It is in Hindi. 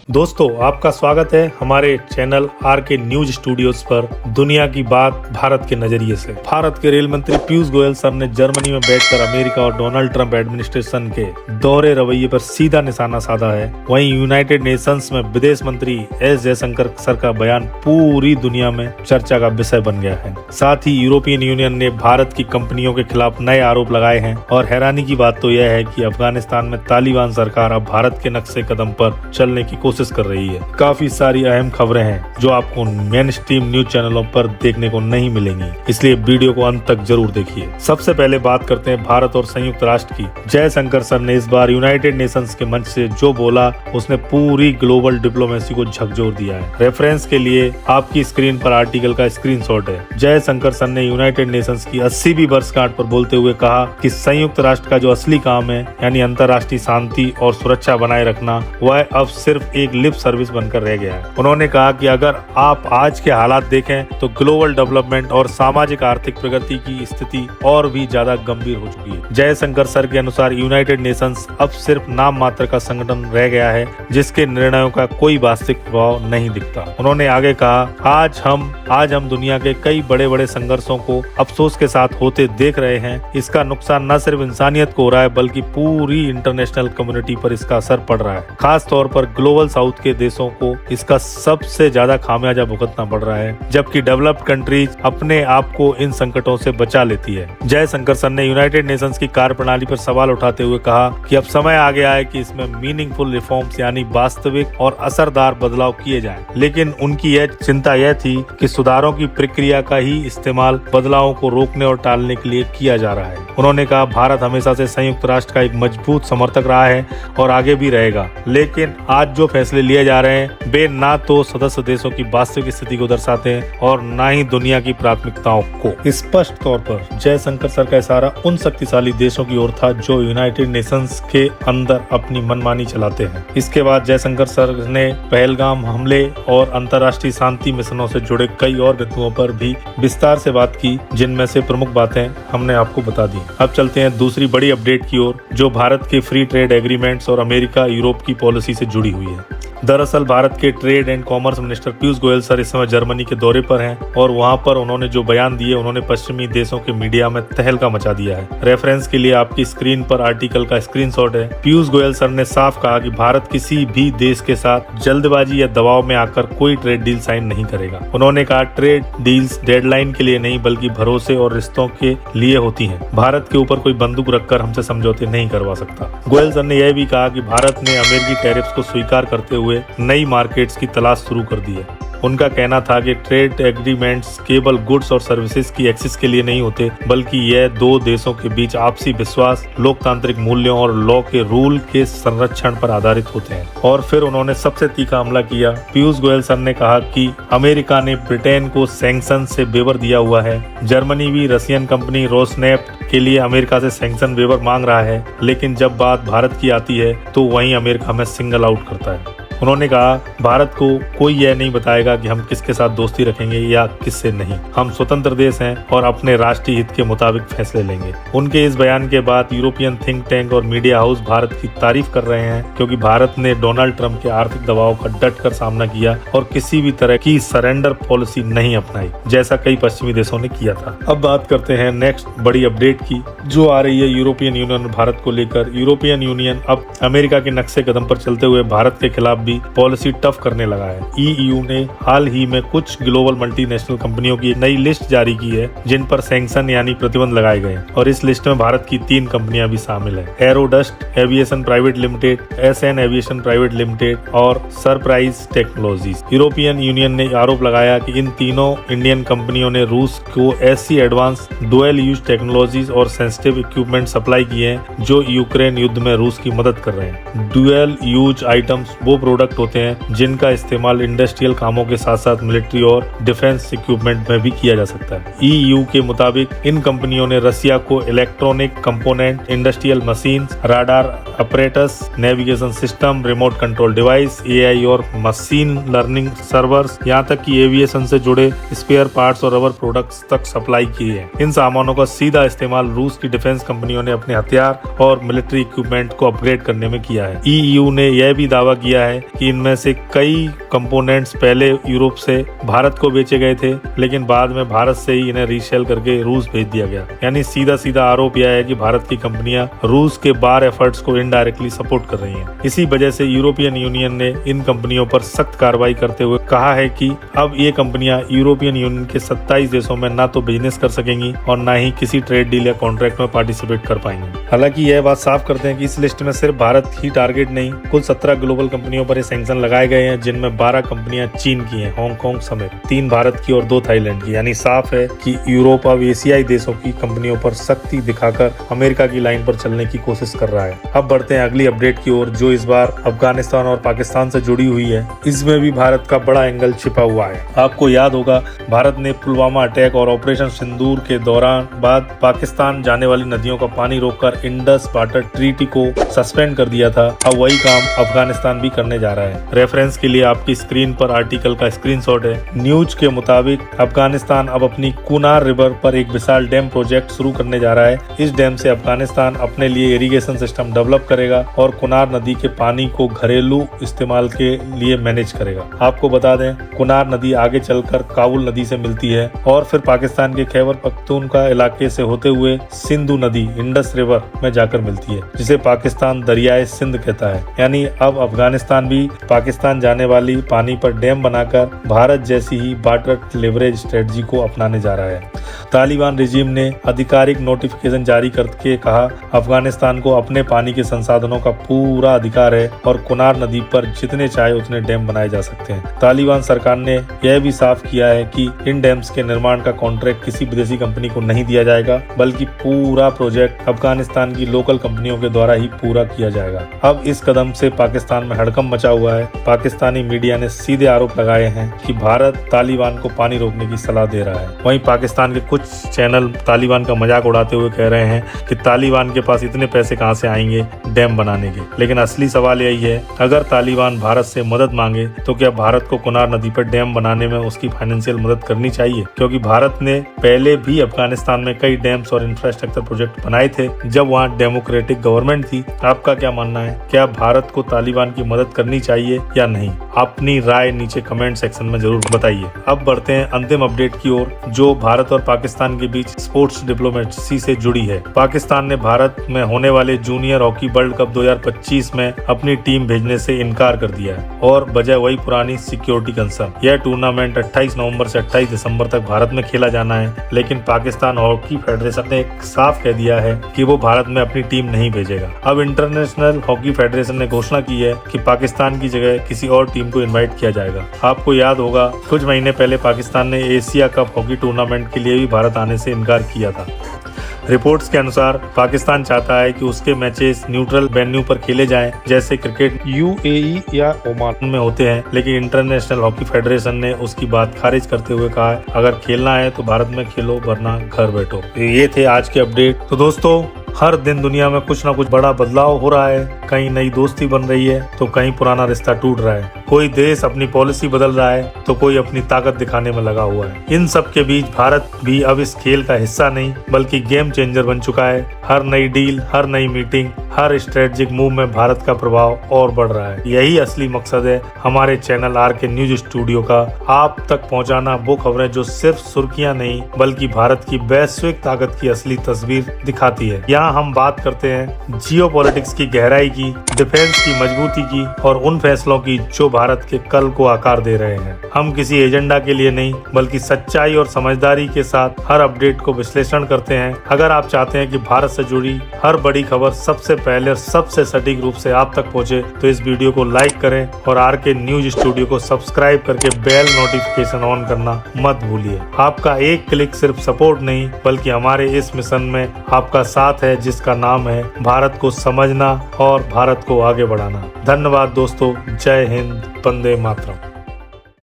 दोस्तों, आपका स्वागत है हमारे चैनल आर के न्यूज स्टूडियोज पर दुनिया की बात भारत के नजरिए से। भारत के रेल मंत्री पीयूष गोयल सर ने जर्मनी में बैठकर अमेरिका और डोनाल्ड ट्रंप एडमिनिस्ट्रेशन के दोहरे रवैये पर सीधा निशाना साधा है। वहीं यूनाइटेड नेशंस में विदेश मंत्री एस जयशंकर सर का बयान पूरी दुनिया में चर्चा का विषय बन गया है। साथ ही यूरोपियन यूनियन ने भारत की कंपनियों के खिलाफ नए आरोप लगाए हैं और हैरानी की बात तो यह है कि अफगानिस्तान में तालिबान सरकार अब भारत के नक्शे कदम पर चलने की कोशिश कर रही है। काफी सारी अहम खबरें हैं जो आपको मेन स्ट्रीम न्यूज चैनलों पर देखने को नहीं मिलेंगी, इसलिए वीडियो को अंत तक जरूर देखिए। सबसे पहले बात करते हैं भारत और संयुक्त राष्ट्र की। जयशंकर सर ने इस बार यूनाइटेड नेशंस के मंच से जो बोला उसने पूरी ग्लोबल डिप्लोमेसी को झकझोर दिया है। रेफरेंस के लिए आपकी स्क्रीन पर आर्टिकल का स्क्रीनशॉट है। जयशंकर सर ने यूनाइटेड नेशंस की 80वीं वर्षगांठ पर बोलते हुए कहा कि संयुक्त राष्ट्र का जो असली काम है यानी अंतर्राष्ट्रीय शांति और सुरक्षा बनाए रखना, वह अब सिर्फ एक लिप सर्विस बनकर रह गया है। उन्होंने कहा कि अगर आप आज के हालात देखें तो ग्लोबल डेवलपमेंट और सामाजिक आर्थिक प्रगति की स्थिति और भी ज्यादा गंभीर हो चुकी है। जयशंकर सर के अनुसार यूनाइटेड नेशंस अब सिर्फ नाम मात्र का संगठन रह गया है जिसके निर्णयों का कोई वास्तविक प्रभाव नहीं दिखता। उन्होंने आगे कहा, आज हम दुनिया के कई बड़े बड़े संघर्षों को अफसोस के साथ होते देख रहे हैं। इसका नुकसान न सिर्फ इंसानियत को हो रहा है बल्कि पूरी इंटरनेशनल कम्युनिटी पर इसका असर पड़ रहा है। खास तौर पर ग्लोबल साउथ के देशों को इसका सबसे ज्यादा खामियाजा भुगतना पड़ रहा है, जबकि डेवलप्ड कंट्रीज अपने आप को इन संकटों से बचा लेती है। जयशंकर सर ने यूनाइटेड नेशंस की कार्यप्रणाली पर सवाल उठाते हुए कहा कि अब समय आ गया है कि इसमें मीनिंगफुल रिफॉर्म्स यानी वास्तविक और असरदार बदलाव किए जाएं। लेकिन उनकी यह चिंता यह थी कि सुधारों की प्रक्रिया का ही इस्तेमाल बदलावों को रोकने और टालने के लिए किया जा रहा है। उन्होंने कहा, भारत हमेशा से संयुक्त राष्ट्र का एक मजबूत समर्थक रहा है और आगे भी रहेगा, लेकिन आज जो फैसले लिए जा रहे हैं वे ना तो सदस्य देशों की वास्तविक स्थिति को दर्शाते हैं और ना ही दुनिया की प्राथमिकताओं को। स्पष्ट तौर पर जयशंकर सर का इशारा उन शक्तिशाली देशों की ओर था जो यूनाइटेड नेशंस के अंदर अपनी मनमानी चलाते हैं। इसके बाद जयशंकर सर ने पहलगाम हमले और अंतर्राष्ट्रीय शांति मिशनों से जुड़े कई और बिंदुओं पर भी विस्तार से बात की, जिनमें से प्रमुख बातें हमने आपको बता दी। अब चलते हैं दूसरी बड़ी अपडेट की ओर जो भारत के फ्री ट्रेड एग्रीमेंट्स और अमेरिका यूरोप की पॉलिसी से जुड़ी हुई है। दरअसल भारत के trade and commerce minister Piyush Goyal sir इस समय जर्मनी के दौरे पर हैं और वहां पर उन्होंने जो बयान दिए उन्होंने पश्चिमी देशों के मीडिया में तहलका मचा दिया है। रेफरेंस के लिए आपकी स्क्रीन पर आर्टिकल का स्क्रीनशॉट है। पीयूष गोयल सर ने साफ कहा कि भारत किसी भी देश के साथ जल्दबाजी या दबाव में आकर कोई ट्रेड डील साइन नहीं करेगा। उन्होंने कहा, ट्रेड डील्स डेडलाइन के लिए नहीं बल्कि भरोसे और रिश्तों के लिए होती है। भारत के ऊपर कोई बंदूक रखकर हमसे समझौते नहीं करवा सकता। गोयल सर ने यह भी कहा कि भारत ने अमेरिकी टैरिफ्स को स्वीकार करते हुए नई मार्केट्स की तलाश शुरू कर दी है। उनका कहना था कि ट्रेड एग्रीमेंट्स केवल गुड्स और सर्विसेज की एक्सेस के लिए नहीं होते बल्कि यह दो देशों के बीच आपसी विश्वास, लोकतांत्रिक मूल्यों और लॉ के रूल के संरक्षण पर आधारित होते हैं। और फिर उन्होंने सबसे तीखा हमला किया। पीयूष गोयल सर ने कहा कि अमेरिका ने ब्रिटेन को सैंक्शन से वेवर दिया हुआ है। जर्मनी भी रशियन कंपनी रोसनेफ्ट के लिए अमेरिका से सैंक्शन वेवर मांग रहा है, लेकिन जब बात भारत की आती है तो वहीं अमेरिका हमें सिंगल आउट करता है। उन्होंने कहा, भारत को कोई यह नहीं बताएगा कि हम किसके साथ दोस्ती रखेंगे या किससे नहीं। हम स्वतंत्र देश हैं और अपने राष्ट्रीय हित के मुताबिक फैसले लेंगे। उनके इस बयान के बाद यूरोपियन थिंक टैंक और मीडिया हाउस भारत की तारीफ कर रहे हैं क्योंकि भारत ने डोनाल्ड ट्रंप के आर्थिक दबाव का डट कर सामना किया और किसी भी तरह की सरेंडर पॉलिसी नहीं अपनाई जैसा कई पश्चिमी देशों ने किया था। अब बात करते हैं नेक्स्ट बड़ी अपडेट की जो आ रही है यूरोपियन यूनियन और भारत को लेकर। यूरोपियन यूनियन अब अमेरिका के नक्शे कदम पर चलते हुए भारत के खिलाफ भी पॉलिसी टफ करने लगा है। ईयू ने हाल ही में कुछ ग्लोबल मल्टीनेशनल कंपनियों की एक नई लिस्ट जारी की है जिन पर सैंक्शन यानी प्रतिबंध लगाए गए और इस लिस्ट में भारत की 3 कंपनियां भी शामिल है। Aerodust aviation private limited, SN aviation private limited और सरप्राइज टेक्नोलॉजीज। यूरोपियन यूनियन ने आरोप लगाया कि इन तीनों इंडियन कंपनियों ने रूस को ऐसी एडवांस डुअल यूज टेक्नोलॉजीज और सेंसिटिव इक्विपमेंट सप्लाई किए हैं जो यूक्रेन युद्ध में रूस की मदद कर रहे हैं। डुअल यूज आइटम्स वो प्रोडक्ट होते हैं जिनका इस्तेमाल इंडस्ट्रियल कामों के साथ साथ मिलिट्री और डिफेंस इक्विपमेंट में भी किया जा सकता है। ईयू के मुताबिक इन कंपनियों ने रसिया को electronic component, industrial machines, radar apparatus, navigation system, remote control device, AI और मशीन लर्निंग सर्वर्स, यहाँ तक कि एविएशन से जुड़े स्पेयर पार्ट्स और रबर प्रोडक्ट्स तक सप्लाई किए हैं। इन सामानों का सीधा इस्तेमाल रूस की डिफेंस कंपनियों ने अपने हथियार और मिलिट्री इक्विपमेंट को अपग्रेड करने में किया है। ईयू ने यह भी दावा किया है कि इनमें से कई कंपोनेंट्स पहले यूरोप से भारत को बेचे गए थे, लेकिन बाद में भारत से ही इन्हें रीसेल करके रूस भेज दिया गया। यानी सीधा सीधा आरोप यह है कि भारत की कंपनियां रूस के बार एफर्ट्स को इनडायरेक्टली सपोर्ट कर रही हैं। इसी वजह से यूरोपियन यूनियन ने इन कंपनियों पर सख्त कार्रवाई करते हुए कहा है कि अब ये कंपनियां यूरोपियन यूनियन के 27 देशों में ना तो बिजनेस कर सकेंगी और ना ही किसी ट्रेड डील या कॉन्ट्रैक्ट में पार्टिसिपेट कर पाएंगी। हालांकि यह बात साफ करते हैं कि इस लिस्ट में सिर्फ भारत ही टारगेट नहीं, कुल 17 ग्लोबल कंपनियों पर ये सैंक्शन लगाए गए हैं, जिनमें 12 कंपनियां चीन की हैं, हांगकांग समेत, 3 भारत की और 2 थाईलैंड की। यानी साफ है कि यूरोप अब एशियाई देशों की कंपनियों पर सख्ती दिखाकर अमेरिका की लाइन पर चलने की कोशिश कर रहा है। अब बढ़ते हैं अगली अपडेट की ओर, जो इस बार अफगानिस्तान और पाकिस्तान से जुड़ी हुई है। इसमें भी भारत का बड़ा एंगल छिपा हुआ है। आपको याद होगा, भारत ने पुलवामा अटैक और ऑपरेशन सिंदूर के दौरान बाद पाकिस्तान जाने वाली नदियों का पानी रोककर इंडस वाटर ट्रीटी को सस्पेंड कर दिया था। अब वही काम अफगानिस्तान भी करने जा रहा है। रेफरेंस के लिए आपकी स्क्रीन पर आर्टिकल का स्क्रीनशॉट है। न्यूज के मुताबिक अफगानिस्तान अब अपनी कुनार रिवर पर एक विशाल डैम प्रोजेक्ट शुरू करने जा रहा है। इस डैम से अफगानिस्तान अपने लिए इरिगेशन सिस्टम डेवलप करेगा और कुनार नदी के पानी को घरेलू इस्तेमाल के लिए मैनेज करेगा। आपको बता दें, कुनार नदी आगे चलकर काबुल नदी से मिलती है और फिर पाकिस्तान के खैबर पख्तूनख्वा इलाके से होते हुए सिंधु नदी इंडस रिवर में जाकर मिलती है, जिसे पाकिस्तान दरियाए सिंध कहता है। यानी अब अफगानिस्तान भी पाकिस्तान जाने वाली पानी पर डैम बनाकर भारत जैसी ही वाटर लेवरेज स्ट्रेटजी को अपनाने जा रहा है। तालिबान रिजीम ने आधिकारिक नोटिफिकेशन जारी करके कहा, अफगानिस्तान को अपने पानी के संसाधनों का पूरा अधिकार है और कुनार नदी पर जितने चाहे उतने डैम बनाए जा सकते हैं। तालिबान सरकार ने यह भी साफ किया है कि इन डैम्स के निर्माण का कॉन्ट्रैक्ट किसी विदेशी कंपनी को नहीं दिया जाएगा, बल्कि पूरा प्रोजेक्ट अफगानिस्तान की लोकल कंपनियों के द्वारा ही पूरा किया जाएगा। अब इस कदम से पाकिस्तान में हड़कंप मचा हुआ है। पाकिस्तानी मीडिया ने सीधे आरोप लगाए हैं कि भारत तालिबान को पानी रोकने की सलाह दे रहा है। वहीं पाकिस्तान के कुछ चैनल तालिबान का मजाक उड़ाते हुए कह रहे हैं कि तालिबान के पास इतने पैसे कहां से आएंगे डैम बनाने के। लेकिन असली सवाल यही है, अगर तालिबान भारत से मदद मांगे तो क्या भारत को कुनार नदी पर डैम बनाने में उसकी फाइनेंशियल मदद करनी चाहिए? क्योंकि भारत ने पहले भी अफगानिस्तान में कई डैम्स और इंफ्रास्ट्रक्चर प्रोजेक्ट बनाए थे जब वहाँ डेमोक्रेटिक गवर्नमेंट थी। आपका क्या मानना है? क्या भारत को तालिबान की मदद करनी चाहिए या नहीं? अपनी राय नीचे कमेंट सेक्शन में जरूर बताइए। अब बढ़ते हैं अंतिम अपडेट की ओर, जो भारत और पाकिस्तान के बीच स्पोर्ट्स डिप्लोमेसी से जुड़ी है। पाकिस्तान ने भारत में होने वाले जूनियर हॉकी वर्ल्ड कप 2025 में अपनी टीम भेजने से इनकार कर दिया है और वजह वही पुरानी सिक्योरिटी कंसर्न। यह टूर्नामेंट 28 नवंबर से 28 दिसंबर तक भारत में खेला जाना है, लेकिन पाकिस्तान हॉकी फेडरेशन ने साफ कह दिया है कि वो भारत में अपनी टीम नहीं भेजेगा। अब इंटरनेशनल हॉकी फेडरेशन ने घोषणा की है कि पाकिस्तान की जगह किसी और टीम को इनवाइट किया जाएगा। आपको याद होगा, कुछ महीने पहले पाकिस्तान ने एशिया कप हॉकी टूर्नामेंट के लिए भी भारत आने से इनकार किया था। रिपोर्ट्स के अनुसार पाकिस्तान चाहता है कि उसके मैचेस न्यूट्रल वेन्यू पर खेले जाएं, जैसे क्रिकेट यूएई या ओमान में होते हैं, लेकिन इंटरनेशनल हॉकी फेडरेशन ने उसकी बात खारिज करते हुए कहा है, अगर खेलना है तो भारत में खेलो, वरना घर बैठो। ये थे आज के अपडेट। तो दोस्तों, हर दिन दुनिया में कुछ ना कुछ बड़ा बदलाव हो रहा है। कहीं नई दोस्ती बन रही है तो कहीं पुराना रिश्ता टूट रहा है। कोई देश अपनी पॉलिसी बदल रहा है तो कोई अपनी ताकत दिखाने में लगा हुआ है। इन सब के बीच भारत भी अब इस खेल का हिस्सा नहीं बल्कि गेम चेंजर बन चुका है। हर नई डील, हर नई मीटिंग, हर स्ट्रेटेजिक मूव में भारत का प्रभाव और बढ़ रहा है। यही असली मकसद है हमारे चैनल आरके न्यूज स्टूडियो का, आप तक पहुंचाना वो खबरें जो सिर्फ सुर्खियां नहीं बल्कि भारत की वैश्विक ताकत की असली तस्वीर दिखाती है। यहाँ हम बात करते हैं जियोपॉलिटिक्स की गहराई की, डिफेंस की मजबूती की और उन फैसलों की जो भारत के कल को आकार दे रहे हैं। हम किसी एजेंडा के लिए नहीं बल्कि सच्चाई और समझदारी के साथ हर अपडेट को विश्लेषण करते हैं। अगर आप चाहते हैं कि भारत से जुड़ी हर बड़ी खबर सबसे पहले और सबसे सटीक रूप से आप तक पहुंचे तो इस वीडियो को लाइक करें और आरके न्यूज स्टूडियो को सब्सक्राइब करके बेल नोटिफिकेशन ऑन करना मत भूलिए। आपका एक क्लिक सिर्फ सपोर्ट नहीं बल्कि हमारे इस मिशन में आपका साथ है, जिसका नाम है भारत को समझना और भारत को आगे बढ़ाना। धन्यवाद दोस्तों। जय हिंद, वंदे मातरम।